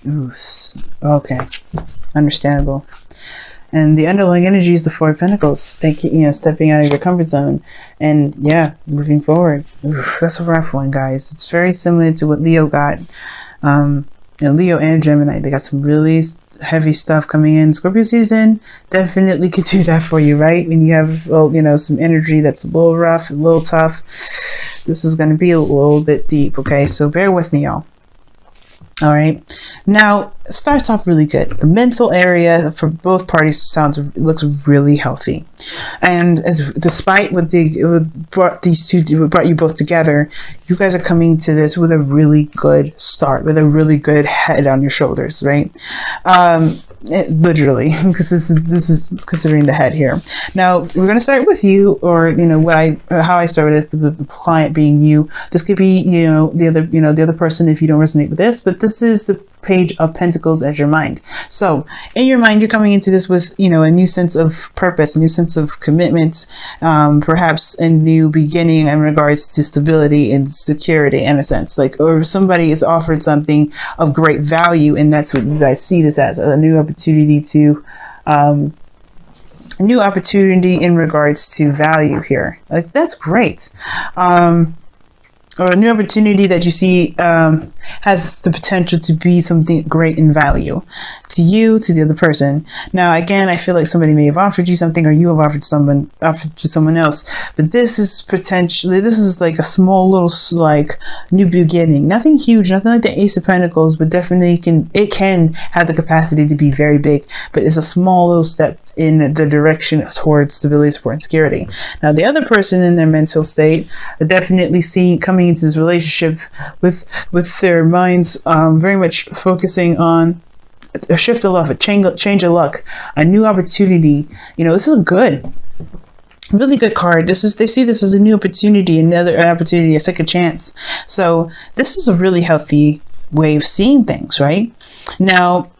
Ooh, okay, understandable. And the underlying energy is the Four of Pentacles. Thank you, stepping out of your comfort zone and yeah, moving forward. Oof, that's a rough one, guys. It's very similar to what Leo got. Leo and Gemini, they got some really heavy stuff coming in. Scorpio season definitely could do that for you, right? When you have, well, some energy that's a little rough, a little tough. This is going to be a little bit deep, okay? So bear with me, y'all. All right, now it starts off really good. The mental area for both parties looks really healthy, and despite what brought you both together, you guys are coming to this with a really good start, with a really good head on your shoulders, right? Literally, because this is considering the head here. Now we're going to start with you, or how I started with the client being you. This could be the other person if you don't resonate with this, but this is the Page of Pentacles as your mind. So in your mind, you're coming into this with a new sense of purpose, a new sense of commitment, perhaps a new beginning in regards to stability and security, in a sense, or somebody is offered something of great value, and that's what you guys see this as, a new opportunity to in regards to value here. That's great. Or a new opportunity that you see has the potential to be something great in value to you, to the other person. Now, again, I feel like somebody may have offered you something, or you have offered to someone else. But this is like a small little new beginning. Nothing huge, nothing like the Ace of Pentacles, but definitely it can have the capacity to be very big. But it's a small little step in the direction towards stability, support, and security. Now, the other person in their mental state are definitely coming into this relationship with their minds very much focusing on a shift of love, a change of luck, a new opportunity. This is a really good card. They see this as a new opportunity, another opportunity, a second chance. So this is a really healthy way of seeing things, right? Now,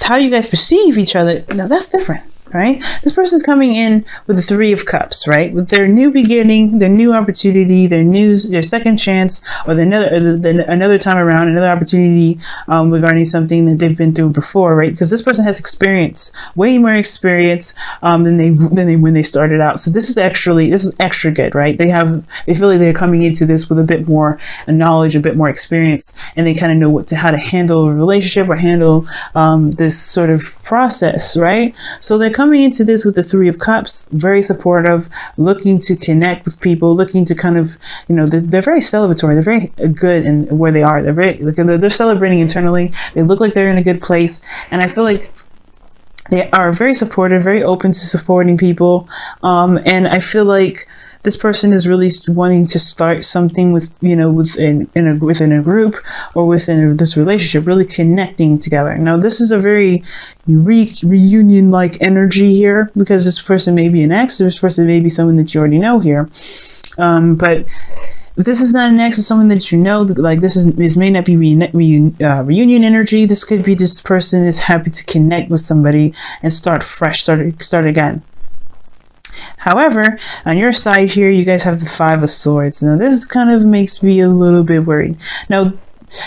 how you guys perceive each other, now that's different, right? This person's coming in with the Three of Cups, right? With their new beginning, their new opportunity, their second chance, or another time around, another opportunity regarding something that they've been through before, right? Because this person has experience, way more experience than when they started out. So this is extra good, right? They feel like they're coming into this with a bit more knowledge, a bit more experience, and they kind of know how to handle a relationship or handle this sort of process, right? So they're coming into this with the Three of Cups, very supportive, looking to connect with people, looking to kind of, they're very celebratory. They're very good in where they are. They're celebrating internally. They look like they're in a good place. And I feel like they are very supportive, very open to supporting people. And I feel like this person is really wanting to start something within a group or within this relationship, really connecting together. Now, this is a very reunion-like energy here, because this person may be an ex, this person may be someone that you already know here. But if this is not an ex, it's someone that you know, this may not be reunion energy. This could be this person is happy to connect with somebody and start fresh, start again. However, on your side here, you guys have the Five of Swords. Now, this kind of makes me a little bit worried.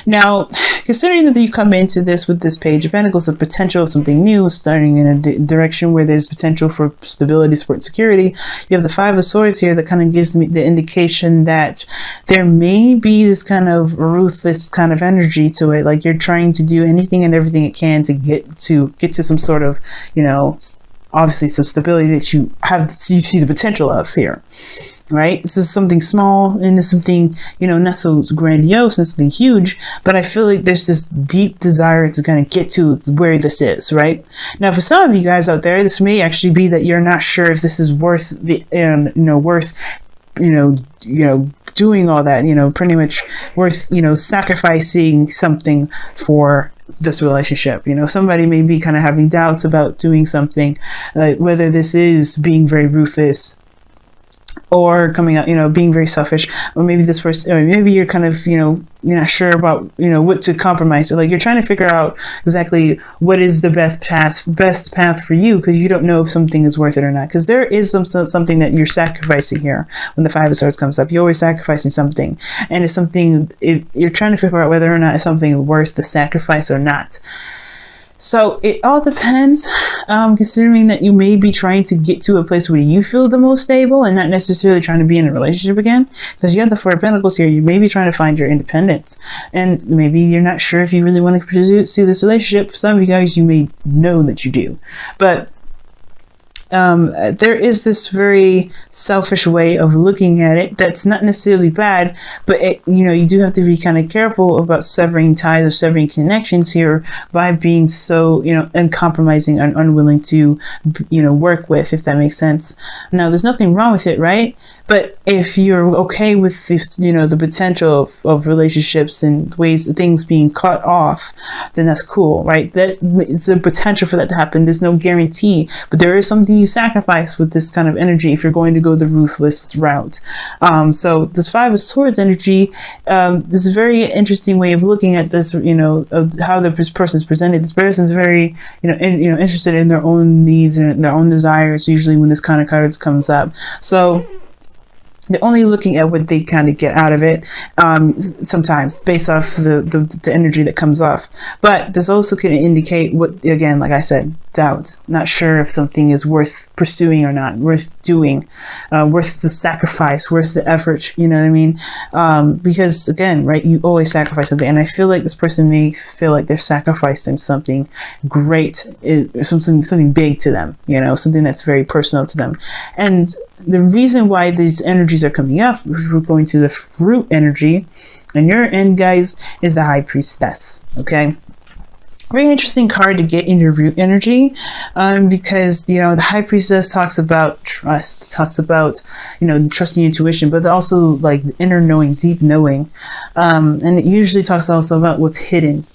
Now, considering that you come into this with this Page of Pentacles, the potential of something new, starting in a direction where there's potential for stability, support, and security, you have the Five of Swords here that kind of gives me the indication that there may be this kind of ruthless kind of energy to it. Like you're trying to do anything and everything it can to get to some sort of, obviously some stability that you see the potential of here, right? This is something small and it's something, not so grandiose and something huge, but I feel like there's this deep desire to kind of get to where this is, right? Now, for some of you guys out there, this may actually be that you're not sure if this is worth doing all that, pretty much worth, sacrificing something for this relationship. Somebody may be kind of having doubts about doing something, like whether this is being very ruthless or coming out, being very selfish, or maybe this person, or maybe you're kind of, you're not sure about, what to compromise. So like you're trying to figure out exactly what is the best path for you, because you don't know if something is worth it or not. Because there is something that you're sacrificing here. When the Five of Swords comes up, you're always sacrificing something, and it's something you're trying to figure out whether or not it's something worth the sacrifice or not. So it all depends, considering that you may be trying to get to a place where you feel the most stable and not necessarily trying to be in a relationship again. Because you have the Four of Pentacles here, you may be trying to find your independence. And maybe you're not sure if you really want to pursue this relationship. For some of you guys, you may know that you do. But there is this very selfish way of looking at it that's not necessarily bad, but you do have to be kind of careful about severing ties or severing connections here by being so uncompromising and unwilling to work with, if that makes sense. Now there's nothing wrong with it, right? But if you're okay with the potential of relationships and things being cut off, then that's cool, right? That it's a potential for that to happen. There's no guarantee, but there is something you sacrifice with this kind of energy if you're going to go the ruthless route. So this Five of Swords energy, this is a very interesting way of looking at this. Of how this person is presented. This person is very interested in their own needs and their own desires. Usually when this kind of cards comes up, so they're only looking at what they kind of get out of it, sometimes based off the energy that comes off. But this also can indicate what, again, like I said, doubt, not sure if something is worth pursuing or not, worth doing, worth the sacrifice, worth the effort, you know what I mean? Because again, right, you always sacrifice something, and I feel like this person may feel like they're sacrificing something great, something big to them, something that's very personal to them. And the reason why these energies are coming up, we're going to the fruit energy, and your end, guys, is the High Priestess. Okay, very interesting card to get in your root energy, because the High Priestess talks about trust, talks about trusting intuition, but also like inner knowing, deep knowing, and it usually talks also about what's hidden.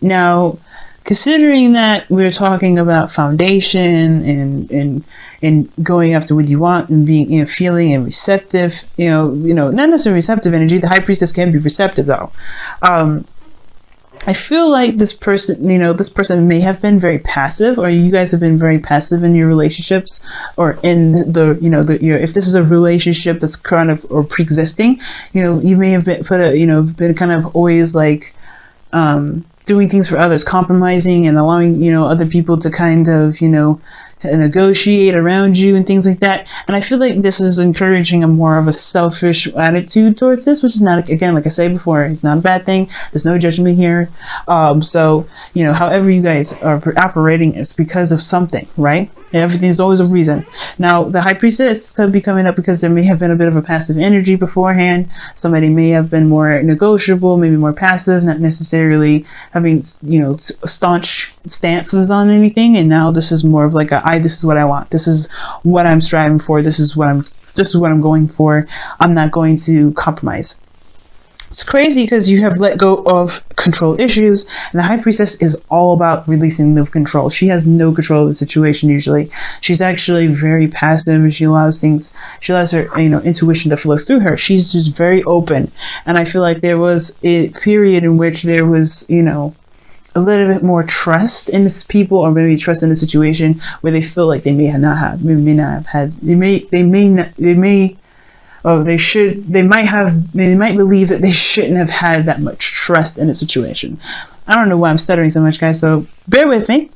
Now, considering that we're talking about foundation and going after what you want and being feeling and receptive, not necessarily receptive energy. The High Priestess can be receptive though. I feel like this person, this person may have been very passive, or you guys have been very passive in your relationships, or in if this is a relationship that's kind of or pre-existing, you may have been been kind of always like doing things for others, compromising and allowing other people to kind of negotiate around you and things like that. And I feel like this is encouraging a more of a selfish attitude towards this, which is not, again, like I said before, it's not a bad thing. There's no judgment here. So however you guys are operating is because of something, right? Everything's always a reason. Now, the High Priestess could be coming up because there may have been a bit of a passive energy beforehand. Somebody may have been more negotiable, maybe more passive, not necessarily having, staunch stances on anything. And now this is more of like this is what I want. This is what I'm striving for. This is what I'm going for. I'm not going to compromise. It's crazy because you have let go of control issues, and the High Priestess is all about releasing the control. She has no control of the situation usually. She's actually very passive, and she allows her intuition to flow through her. She's just very open, and I feel like there was a period in which there was a little bit more trust in this people, or maybe trust in the situation where they feel like they might believe that they shouldn't have had that much trust in a situation. I don't know why I'm stuttering so much, guys, so bear with me.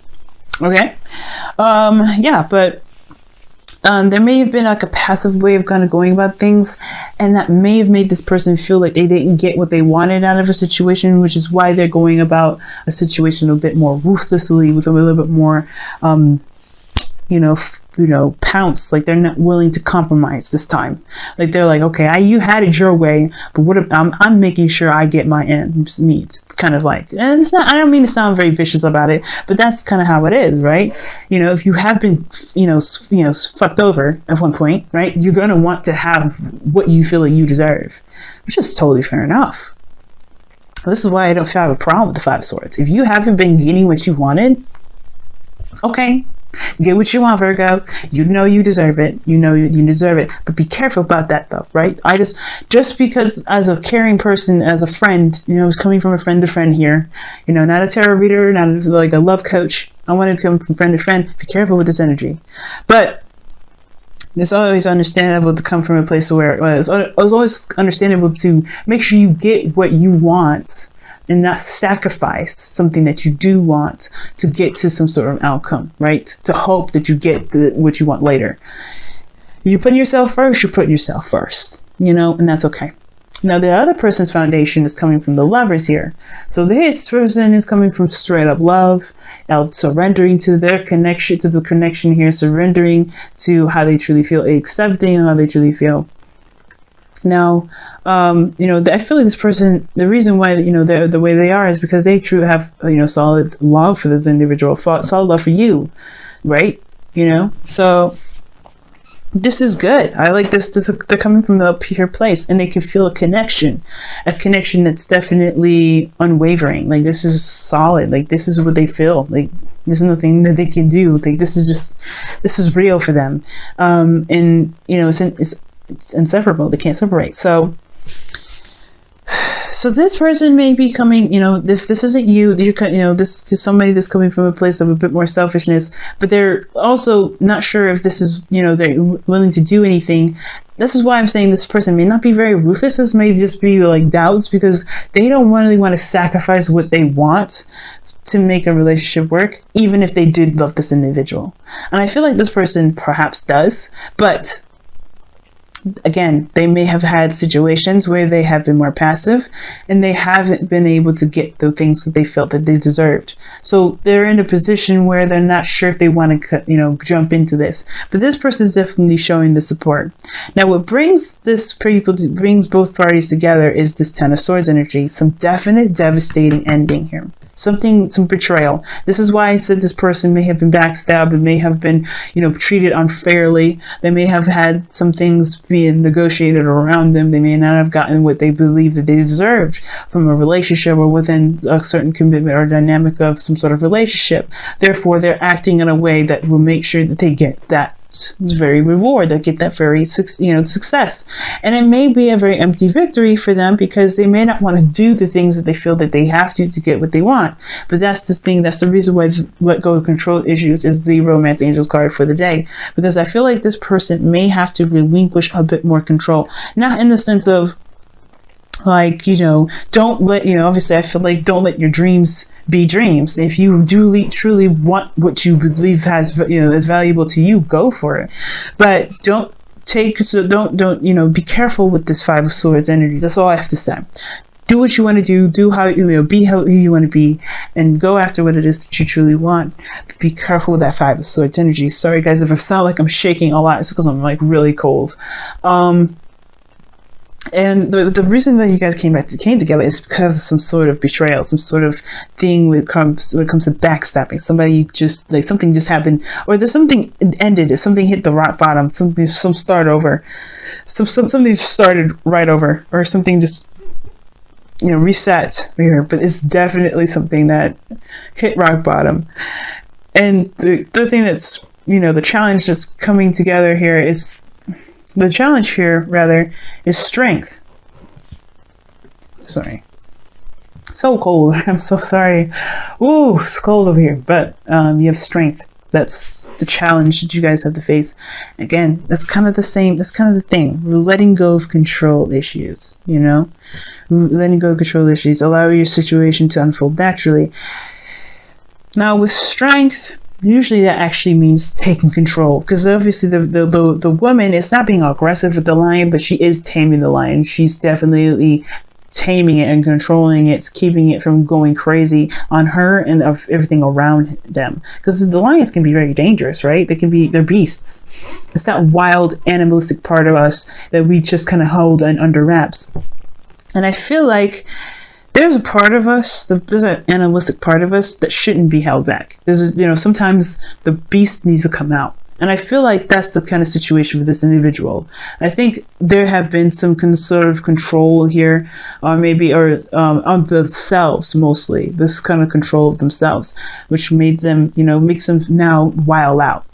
Okay. But there may have been like a passive way of kind of going about things, and that may have made this person feel like they didn't get what they wanted out of a situation, which is why they're going about a situation a bit more ruthlessly, with a little bit more pounce. Like they're not willing to compromise this time. Like they're like, okay, you had it your way, but what if I'm making sure I get my ends meet, kind of like. And it's not, I don't mean to sound very vicious about it, but that's kind of how it is, right? If you have been fucked over at one point, right, you're gonna want to have what you feel like you deserve, which is totally fair enough. This is why I don't have a problem with the Five of Swords. If you haven't been getting what you wanted, okay, Get what you want, Virgo. You know you deserve it. You know you deserve it. But be careful about that, though, right? Just because as a caring person, as a friend, it's coming from a friend to friend here. Not a tarot reader, not like a love coach. I want to come from friend to friend. Be careful with this energy. But it's always understandable to come from a place where it's always understandable to make sure you get what you want and not sacrifice something that you do want to get to some sort of outcome, right? To hope that you get what you want later. You're putting yourself first, you're putting yourself first, and that's okay. Now, the other person's foundation is coming from the Lovers here. So this person is coming from straight up love, surrendering to their connection, to the connection here, surrendering to how they truly feel, accepting how they truly feel. Now, I feel like this person, the reason why, they're the way they are is because they truly have, solid love for this individual, solid love for you, right? So this is good. I like this. They're coming from a pure place and they can feel a connection that's definitely unwavering. Like, this is solid. Like, this is what they feel. Like, there's nothing that they can do. Like, this is real for them. And, it's inseparable. They can't separate. So this person may be coming, if this isn't you, this is somebody that's coming from a place of a bit more selfishness, but they're also not sure if this is, they're willing to do anything. This is why I'm saying this person may not be very ruthless. This may just be like doubts because they don't really want to sacrifice what they want to make a relationship work, even if they did love this individual. And I feel like this person perhaps does, but again, they may have had situations where they have been more passive and they haven't been able to get the things that they felt that they deserved. So they're in a position where they're not sure if they want to, jump into this. But this person is definitely showing the support. Now, what brings both parties together is this Ten of Swords energy, some definite devastating ending here. Some betrayal. This is why I said this person may have been backstabbed and may have been, treated unfairly. They may have had some things being negotiated around them. They may not have gotten what they believed that they deserved from a relationship or within a certain commitment or dynamic of some sort of relationship. Therefore, they're acting in a way that will make sure that they get that very reward, they get that very success. And it may be a very empty victory for them because they may not want to do the things that they feel that they have to get what they want. But that's the thing, that's the reason why let go of control issues is the Romance Angels card for the day, because I feel like this person may have to relinquish a bit more control, not in the sense of like, don't let, obviously I feel like don't let your dreams be dreams. If you do truly want what you believe is valuable to you, go for it. But don't be careful with this Five of Swords energy. That's all I have to say. Do what you want to do how be how you want to be, and go after what it is that you truly want. But be careful with that Five of Swords energy. Sorry guys if I sound like I'm shaking a lot, it's because I'm like really cold. And the reason that you guys came together is because of some sort of betrayal, some sort of thing when it comes to backstabbing. Somebody just like something just happened, or there's something ended, if something hit the rock bottom, something started just started right over, or something just reset here. But it's definitely something that hit rock bottom. And the thing that's the challenge that's coming together here is. The challenge here, rather, is strength. Sorry. So cold. I'm so sorry. Ooh, it's cold over here. But you have strength. That's the challenge that you guys have to face. Again, that's kind of the same. That's kind of the thing. We're letting go of control issues, Letting go of control issues. Allow your situation to unfold naturally. Now, with strength, usually that actually means taking control, because obviously the woman is not being aggressive with the lion, but she is taming the lion. She's definitely taming it and controlling it, keeping it from going crazy on her and of everything around them. Because the lions can be very dangerous, right? They're beasts. It's that wild animalistic part of us that we just kind of hold under wraps. And I feel like there's a part of us, there's an animalistic part of us that shouldn't be held back. Sometimes the beast needs to come out. And I feel like that's the kind of situation with this individual. I think there have been some sort of control here, or maybe, on themselves mostly, this kind of control of themselves, which made them, makes them now wild out.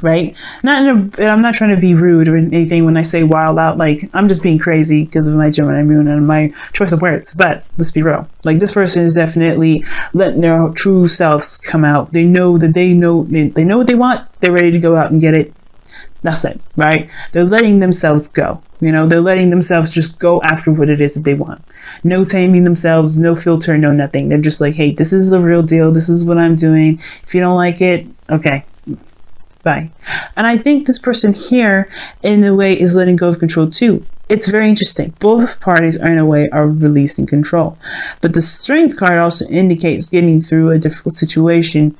Right? I'm not trying to be rude or anything when I say wild out. Like, I'm just being crazy because of my Gemini moon and my choice of words. But let's be real. Like, this person is definitely letting their true selves come out. They know that they know what they want. They're ready to go out and get it. That's it, right? They're letting themselves go. They're letting themselves just go after what it is that they want. No taming themselves, no filter, no nothing. They're just like, hey, this is the real deal. This is what I'm doing. If you don't like it, okay. Bye. And I think this person here, in a way, is letting go of control too. It's very interesting. Both parties are, in a way, are releasing control. But the Strength card also indicates getting through a difficult situation,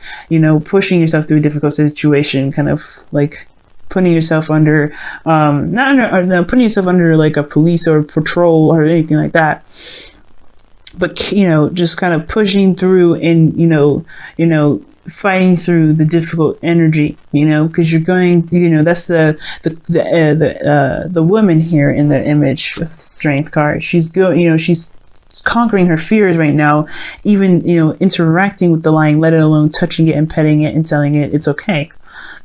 pushing yourself through a difficult situation, kind of like putting yourself under, putting yourself under like a police or patrol or anything like that. But, just kind of pushing through and, fighting through the difficult energy, because you're going, that's the woman here in the image of the Strength card. She's she's conquering her fears right now, even, interacting with the lion, let alone touching it and petting it and telling it it's okay.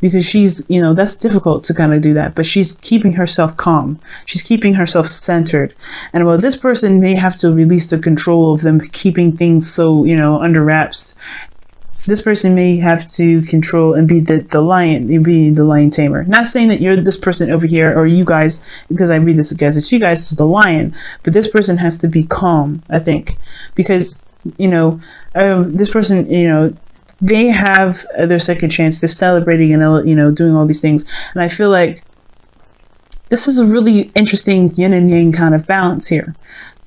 Because she's, that's difficult to kind of do that, but she's keeping herself calm. She's keeping herself centered. And while this person may have to release the control of them keeping things so, under wraps, this person may have to control and be the lion, be the lion tamer. Not saying that you're this person over here, or you guys, because I read this as you guys is the lion, but this person has to be calm, I think, because, this person, they have their second chance. They're celebrating and, doing all these things. And I feel like this is a really interesting yin and yang kind of balance here.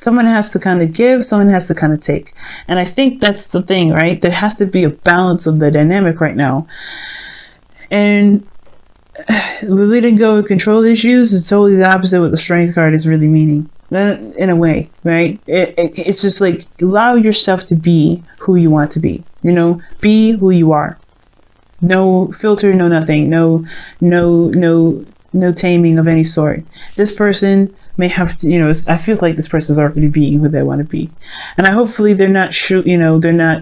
Someone has to kind of give, someone has to kind of take. And I think that's the thing, right? There has to be a balance of the dynamic right now. And letting go of control issues is totally the opposite of what the Strength card is really meaning. In a way, right? It's just like, allow yourself to be who you want to be. Be who you are. No filter, no nothing. No taming of any sort. This person may have to, I feel like this person is already being who they want to be, and hopefully they're not not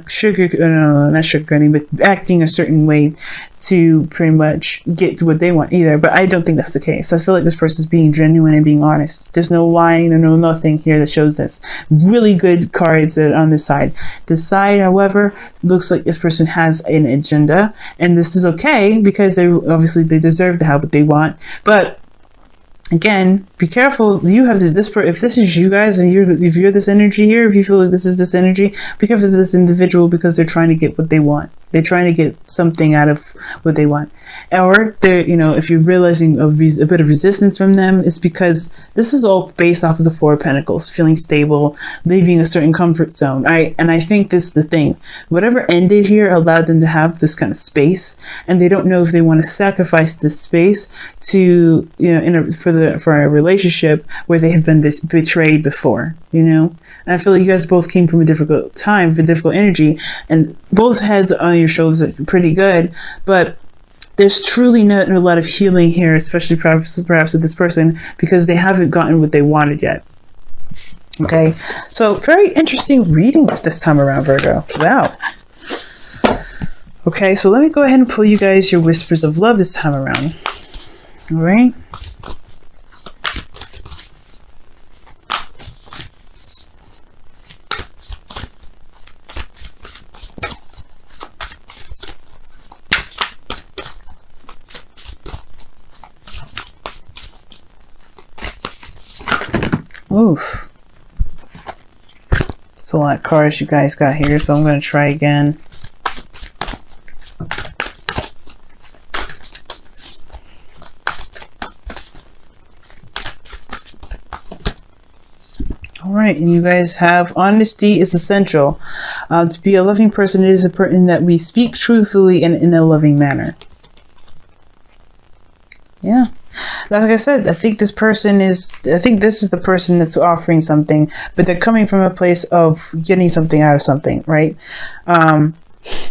sugarcoating, but acting a certain way to pretty much get to what they want either. But I don't think that's the case. I feel like this person is being genuine and being honest. There's no lying or no nothing here that shows this. Really good cards on this side. This side, however, looks like this person has an agenda, and this is okay because they deserve to have what they want. But again, be careful. You have to, if this is you guys, and if you're this energy here, if you feel like this is this energy, be careful of this individual, because they're trying to get what they want. They're trying to get something out of what they want. Or they're, if you're realizing a bit of resistance from them, it's because this is all based off of the Four of Pentacles, feeling stable, leaving a certain comfort zone. And I think this is the thing. Whatever ended here allowed them to have this kind of space, and they don't know if they want to sacrifice this space to, for a relationship where they have been betrayed before, And I feel like you guys both came from a difficult time, with difficult energy, and both heads on your shoulders are pretty good, but there's truly not a lot of healing here, especially perhaps with this person, because they haven't gotten what they wanted yet. Okay, so very interesting reading this time around, Virgo. Wow. Okay, so let me go ahead and pull you guys your whispers of love this time around. All right. Oof. It's a lot of cards you guys got here, so I'm going to try again. Alright, and you guys have honesty is essential. To be a loving person, it is a person that we speak truthfully and in a loving manner. Yeah. Like I said, I think this is the person that's offering something, but they're coming from a place of getting something out of something, right?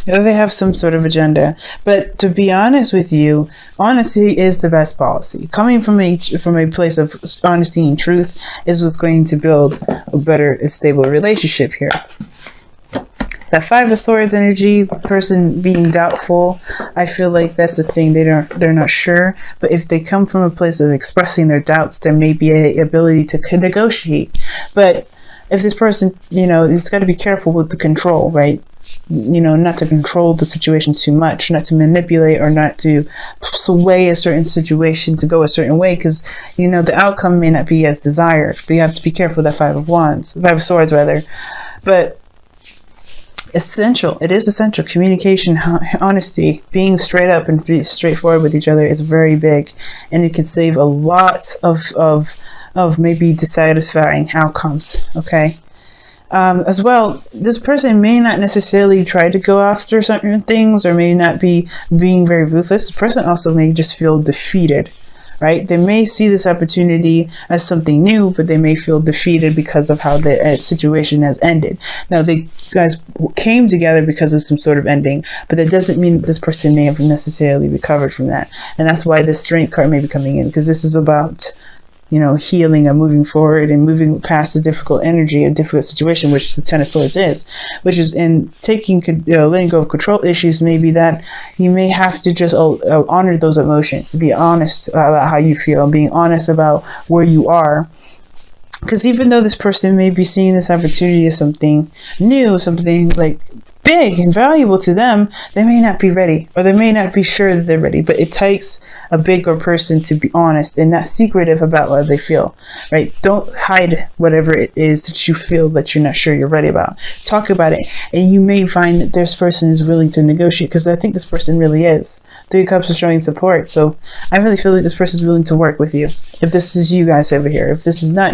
They have some sort of agenda. But to be honest with you, honesty is the best policy. Coming from a place of honesty and truth is what's going to build a better and stable relationship here. That Five of Swords energy, person being doubtful, I feel like that's the thing. They're not sure. But if they come from a place of expressing their doubts, there may be a ability to negotiate. But if this person, he's got to be careful with the control, right? Not to control the situation too much, not to manipulate or not to sway a certain situation to go a certain way, because the outcome may not be as desired. But you have to be careful with that Five of Swords rather. But it is essential. Communication, honesty, being straight up and be straightforward with each other is very big, and it can save a lot of maybe dissatisfying outcomes. Okay. As well, this person may not necessarily try to go after certain things, or may not be being very ruthless. This person also may just feel defeated, right? They may see this opportunity as something new, but they may feel defeated because of how the situation has ended. Now, you guys came together because of some sort of ending, but that doesn't mean that this person may have necessarily recovered from that. And that's why the Strength card may be coming in, because this is about healing and moving forward and moving past the difficult energy, a difficult situation, which the Ten of Swords is, which is in taking, letting go of control issues. Maybe that you may have to just honor those emotions, be honest about how you feel, being honest about where you are. Because even though this person may be seeing this opportunity as something new, something like big and valuable to them, they may not be ready, or they may not be sure that they're ready. But it takes a bigger person to be honest and not secretive about what they feel, right? Don't hide whatever it is that you feel that you're not sure you're ready about. Talk about it, and you may find that this person is willing to negotiate, because I think this person really is. Three of Cups is showing support, so I really feel like this person is willing to work with you. If this is you guys over here, if this is not,